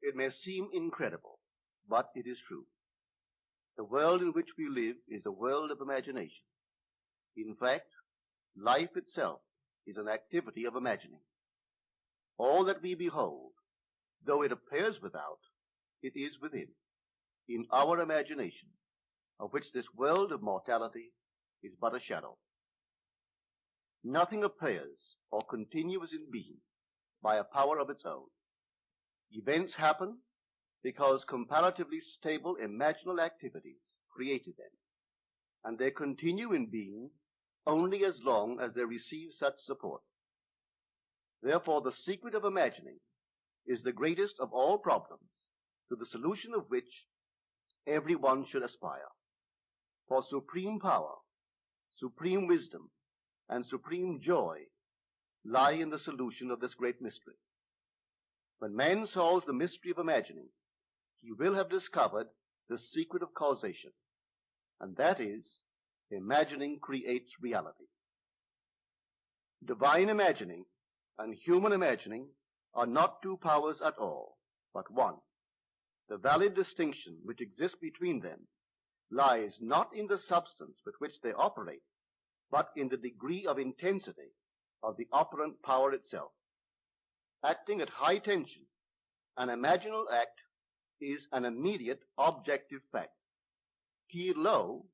It may seem incredible, but it is true. The world in which we live is a world of imagination. In fact, life itself is an activity of imagining. All that we behold, though it appears without, it is within, in our imagination, of which this world of mortality is but a shadow. Nothing appears or continues in being by a power of its own. Events happen because comparatively stable imaginal activities created them, and they continue in being only as long as they receive such support. Therefore, the secret of imagining is the greatest of all problems, to the solution of which everyone should aspire. For supreme power, supreme wisdom, and supreme joy lie in the solution of this great mystery. When man solves the mystery of imagining, he will have discovered the secret of causation, and that is, imagining creates reality. Divine imagining and human imagining are not two powers at all, but one. The valid distinction which exists between them lies not in the substance with which they operate, but in the degree of intensity of the operant power itself. Acting at high tension, an imaginal act is an immediate objective fact. Keyed low,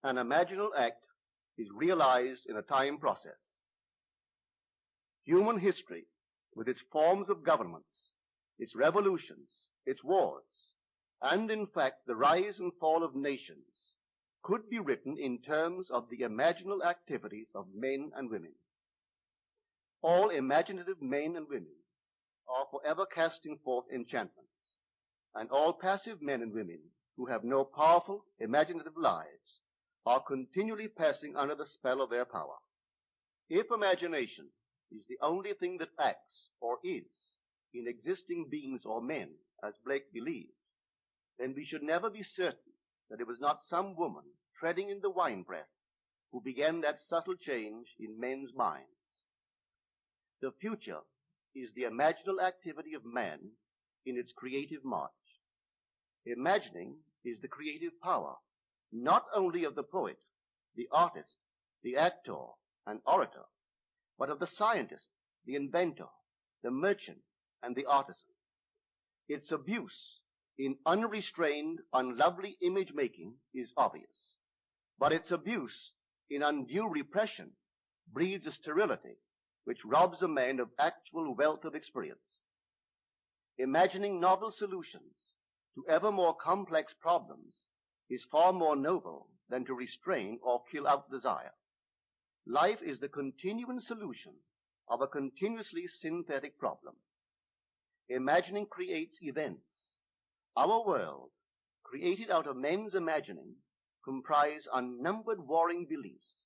an imaginal act is realized in a time process. Human history, with its forms of governments, its revolutions, its wars, and in fact the rise and fall of nations, could be written in terms of the imaginal activities of men and women. All imaginative men and women are forever casting forth enchantments, and all passive men and women who have no powerful imaginative lives are continually passing under the spell of their power. If imagination is the only thing that acts or is in existing beings or men, as Blake believed, then we should never be certain that it was not some woman treading in the winepress who began that subtle change in men's minds. The future is the imaginal activity of man in its creative march. Imagining is the creative power, not only of the poet, the artist, the actor, and orator, but of the scientist, the inventor, the merchant, and the artisan. Its abuse in unrestrained, unlovely image-making is obvious, but its abuse in undue repression breeds a sterility which robs a man of actual wealth of experience. Imagining novel solutions to ever more complex problems is far more noble than to restrain or kill out desire. Life is the continuing solution of a continuously synthetic problem. Imagining creates events. Our world, created out of men's imagining, comprise unnumbered warring beliefs.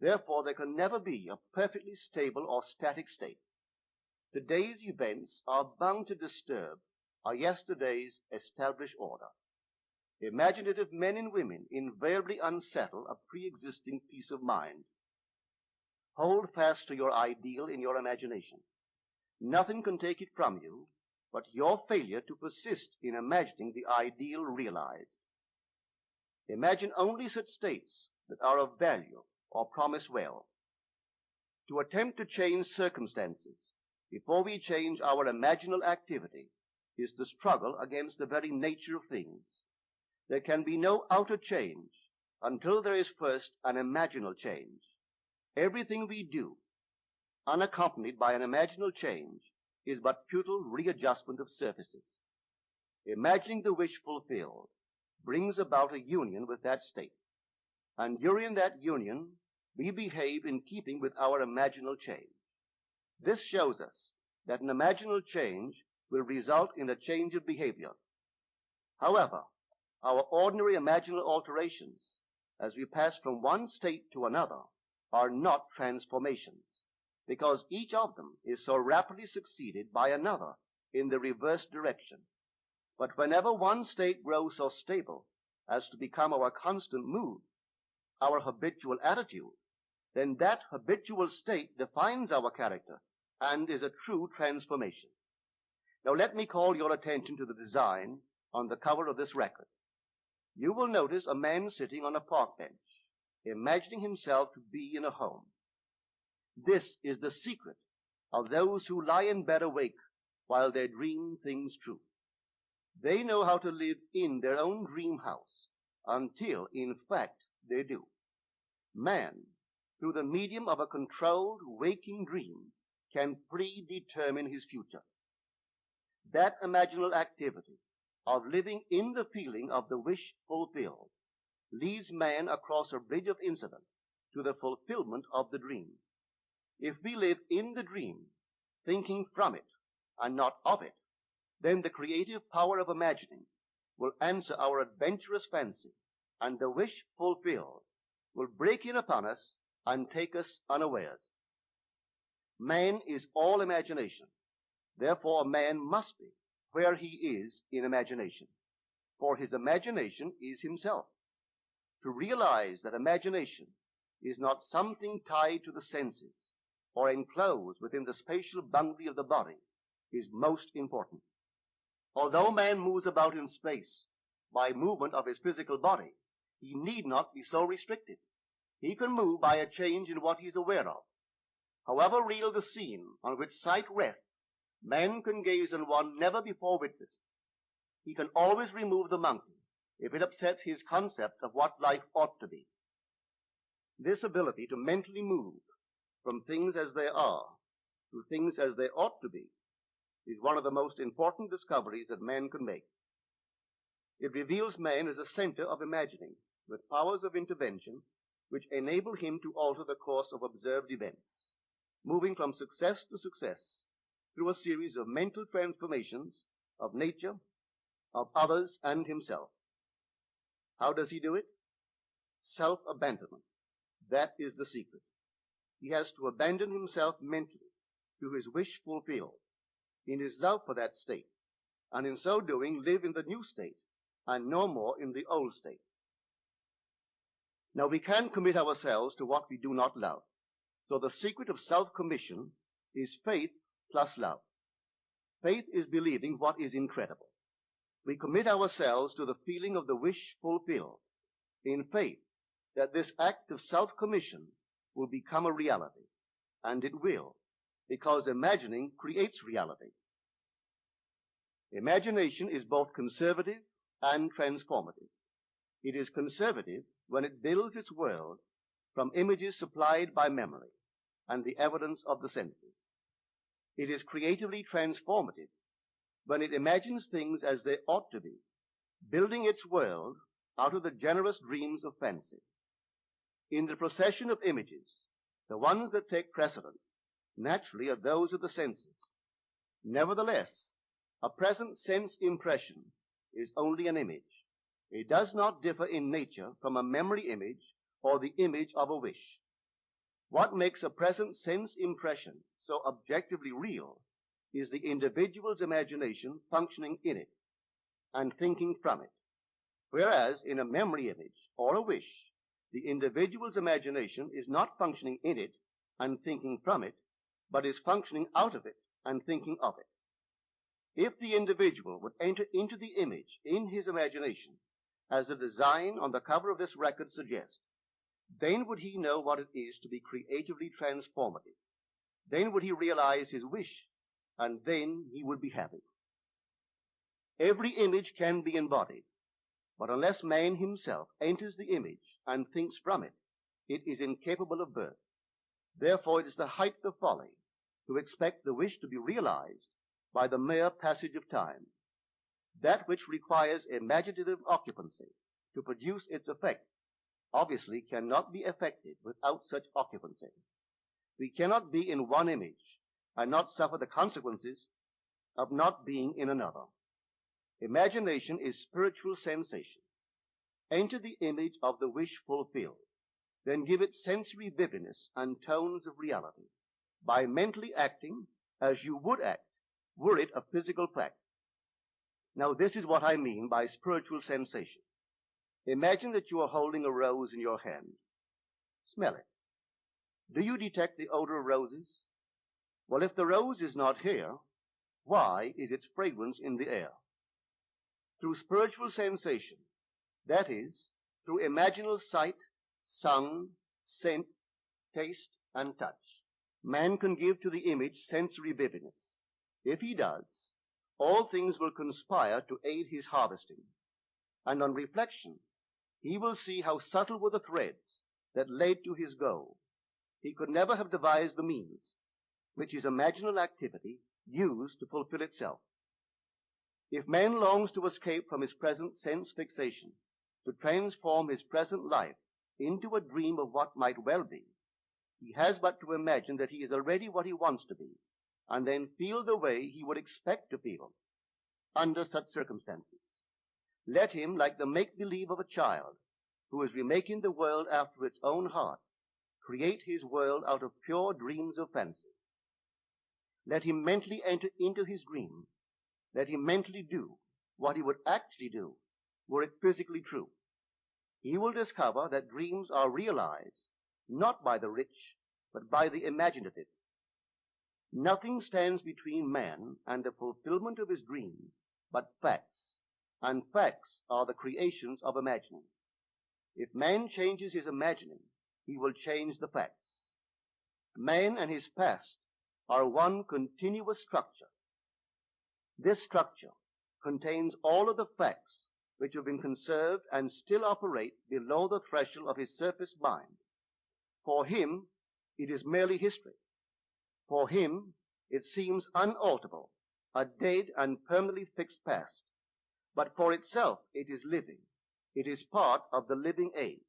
Therefore, there can never be a perfectly stable or static state. Today's events are bound to disturb our yesterday's established order. Imaginative men and women invariably unsettle a pre-existing peace of mind. Hold fast to your ideal in your imagination. Nothing can take it from you but your failure to persist in imagining the ideal realized. Imagine only such states that are of value or promise well. To attempt to change circumstances before we change our imaginal activity is to struggle against the very nature of things. There can be no outer change until there is first an imaginal change. Everything we do, unaccompanied by an imaginal change, is but futile readjustment of surfaces. Imagining the wish fulfilled brings about a union with that state, and during that union we behave in keeping with our imaginal change. This shows us that an imaginal change will result in a change of behavior. However, our ordinary imaginal alterations, as we pass from one state to another, are not transformations, because each of them is so rapidly succeeded by another in the reverse direction. But whenever one state grows so stable as to become our constant mood, our habitual attitude, then that habitual state defines our character and is a true transformation. Now let me call your attention to the design on the cover of this record. You will notice a man sitting on a park bench, imagining himself to be in a home. This is the secret of those who lie in bed awake while they dream things true. They know how to live in their own dream house until, in fact, they do. Man, through the medium of a controlled waking dream, can predetermine his future. That imaginal activity of living in the feeling of the wish fulfilled leads man across a bridge of incident to the fulfillment of the dream. If we live in the dream, thinking from it and not of it, then the creative power of imagining will answer our adventurous fancy, and the wish fulfilled will break in upon us and take us unawares. Man is all imagination. Therefore, man must be where he is in imagination, for his imagination is himself. To realize that imagination is not something tied to the senses or enclosed within the spatial boundary of the body is most important. Although man moves about in space by movement of his physical body, he need not be so restricted. He can move by a change in what he is aware of. However real the scene on which sight rests, man can gaze on one never before witnessed. He can always remove the mountain if it upsets his concept of what life ought to be. This ability to mentally move from things as they are to things as they ought to be is one of the most important discoveries that man can make. It reveals man as a center of imagining with powers of intervention which enable him to alter the course of observed events, moving from success to success through a series of mental transformations of nature, of others, and himself. How does he do it? Self-abandonment. That is the secret. He has to abandon himself mentally to his wish fulfilled, in his love for that state, and in so doing live in the new state and no more in the old state. Now we can commit ourselves to what we do not love. So the secret of self-commission is faith plus love. Faith is believing what is incredible. We commit ourselves to the feeling of the wish fulfilled in faith that this act of self-commission will become a reality. And it will, because imagining creates reality. Imagination is both conservative and transformative. It is conservative when it builds its world from images supplied by memory and the evidence of the senses. It is creatively transformative when it imagines things as they ought to be, building its world out of the generous dreams of fancy. In the procession of images, the ones that take precedent naturally are those of the senses. Nevertheless, a present sense impression is only an image. It does not differ in nature from a memory image or the image of a wish. What makes a present sense impression so objectively real is the individual's imagination functioning in it and thinking from it, whereas in a memory image or a wish, the individual's imagination is not functioning in it and thinking from it, but is functioning out of it and thinking of it. If the individual would enter into the image in his imagination, as the design on the cover of this record suggests, then would he know what it is to be creatively transformative. Then would he realize his wish, and then he would be happy. Every image can be embodied, but unless man himself enters the image and thinks from it, it is incapable of birth. Therefore, it is the height of folly to expect the wish to be realized by the mere passage of time. That which requires imaginative occupancy to produce its effect obviously cannot be effected without such occupancy. We cannot be in one image and not suffer the consequences of not being in another. Imagination is spiritual sensation. Enter the image of the wish fulfilled, then give it sensory vividness and tones of reality by mentally acting as you would act were it a physical fact. Now, this is what I mean by spiritual sensation. Imagine that you are holding a rose in your hand. Smell it. Do you detect the odor of roses? Well, if the rose is not here, Why is its fragrance in the air? Through spiritual sensation, that is, through imaginal sight, sound, scent, taste, and touch, man can give to the image sensory vividness. If he does, all things will conspire to aid his harvesting, and on reflection, he will see how subtle were the threads that led to his goal. He could never have devised the means which his imaginal activity used to fulfill itself. If man longs to escape from his present sense fixation, to transform his present life into a dream of what might well be, he has but to imagine that he is already what he wants to be, and then feel the way he would expect to feel under such circumstances. Let him, like the make-believe of a child who is remaking the world after its own heart, create his world out of pure dreams of fancy. Let him mentally enter into his dream. Let him mentally do what he would actually do were it physically true. He will discover that dreams are realized not by the rich, but by the imaginative. Nothing stands between man and the fulfillment of his dream but facts, and facts are the creations of imagining. If man changes his imagining, he will change the facts. Man and his past are one continuous structure. This structure contains all of the facts which have been conserved and still operate below the threshold of his surface mind. For him, it is merely history. For him, it seems unalterable, a dead and permanently fixed past. But for itself, it is living. It is part of the living age.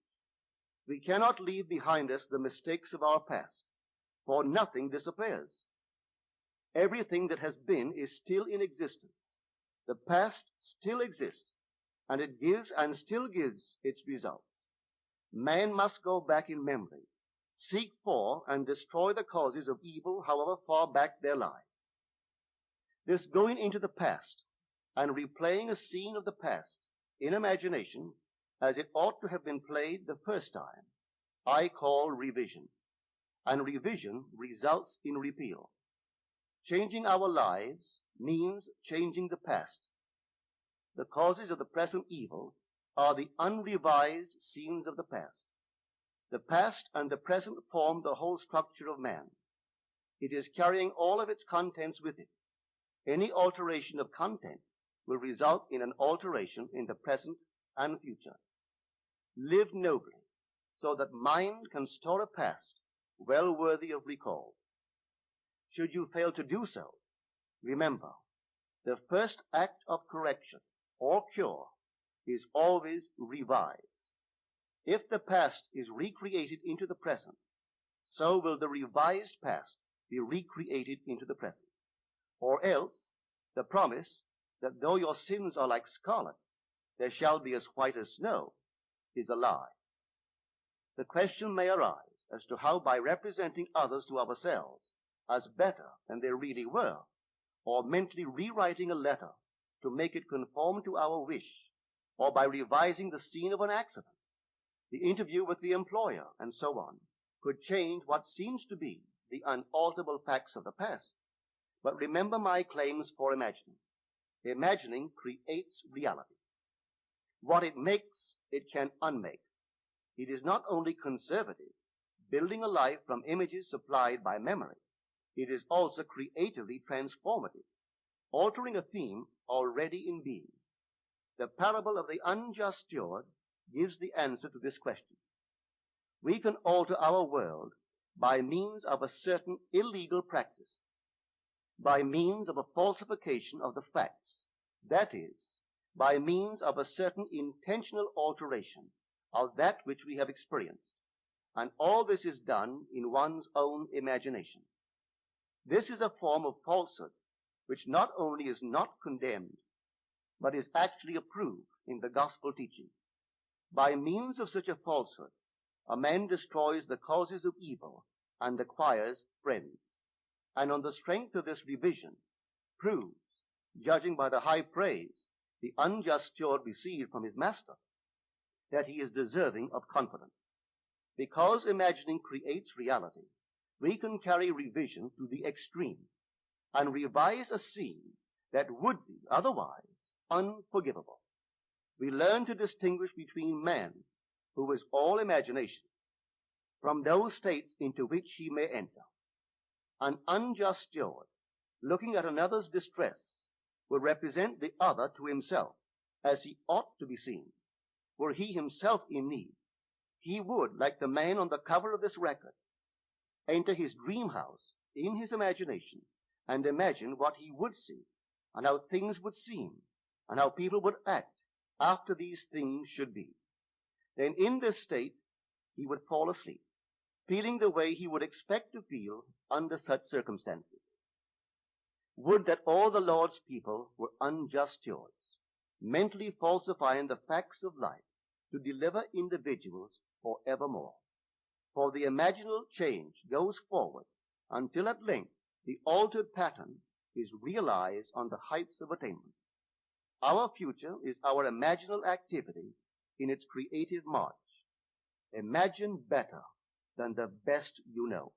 We cannot leave behind us the mistakes of our past, for nothing disappears. Everything that has been is still in existence. The past still exists, and it gives and still gives its results. Man must go back in memory, seek for and destroy the causes of evil, however far back they lie. This going into the past and replaying a scene of the past in imagination as it ought to have been played the first time, I call revision. And revision results in repeal. Changing our lives means changing the past. The causes of the present evil are the unrevised scenes of the past. The past and the present form the whole structure of man. It is carrying all of its contents with it. Any alteration of content will result in an alteration in the present and future. Live nobly, so that mind can store a past well worthy of recall. Should you fail to do so, remember, the first act of correction or cure is always revise. If the past is recreated into the present, so will the revised past be recreated into the present. Or else, the promise that though your sins are like scarlet, they shall be as white as snow, is a lie. The question may arise as to how, by representing others to ourselves as better than they really were, or mentally rewriting a letter to make it conform to our wish, or by revising the scene of an accident, the interview with the employer, and so on, could change what seems to be the unalterable facts of the past. But remember my claims for imagining. Imagining creates reality. What it makes, it can unmake. It is not only conservative, building a life from images supplied by memory. It is also creatively transformative, altering a theme already in being. The parable of the unjust steward gives the answer to this question. We can alter our world by means of a certain illegal practice, by means of a falsification of the facts, that is, by means of a certain intentional alteration of that which we have experienced, and all this is done in one's own imagination. This is a form of falsehood which not only is not condemned, but is actually approved in the gospel teaching. By means of such a falsehood, a man destroys the causes of evil and acquires friends, and on the strength of this revision, proves, judging by the high praise the unjust steward received from his master, that he is deserving of confidence. Because imagining creates reality, we can carry revision to the extreme, and revise a scene that would be otherwise unforgivable. We learn to distinguish between man, who is all imagination, from those states into which he may enter. An unjust steward, looking at another's distress, will represent the other to himself, as he ought to be seen. Were he himself in need, he would, like the man on the cover of this record, enter his dream house in his imagination and imagine what he would see, and how things would seem, and how people would act after these things should be. Then in this state, he would fall asleep, feeling the way he would expect to feel under such circumstances. Would that all the Lord's people were unjust stewards, mentally falsifying the facts of life to deliver individuals forevermore. For the imaginal change goes forward until at length the altered pattern is realized on the heights of attainment. Our future is our imaginal activity in its creative march. Imagine better than the best you know.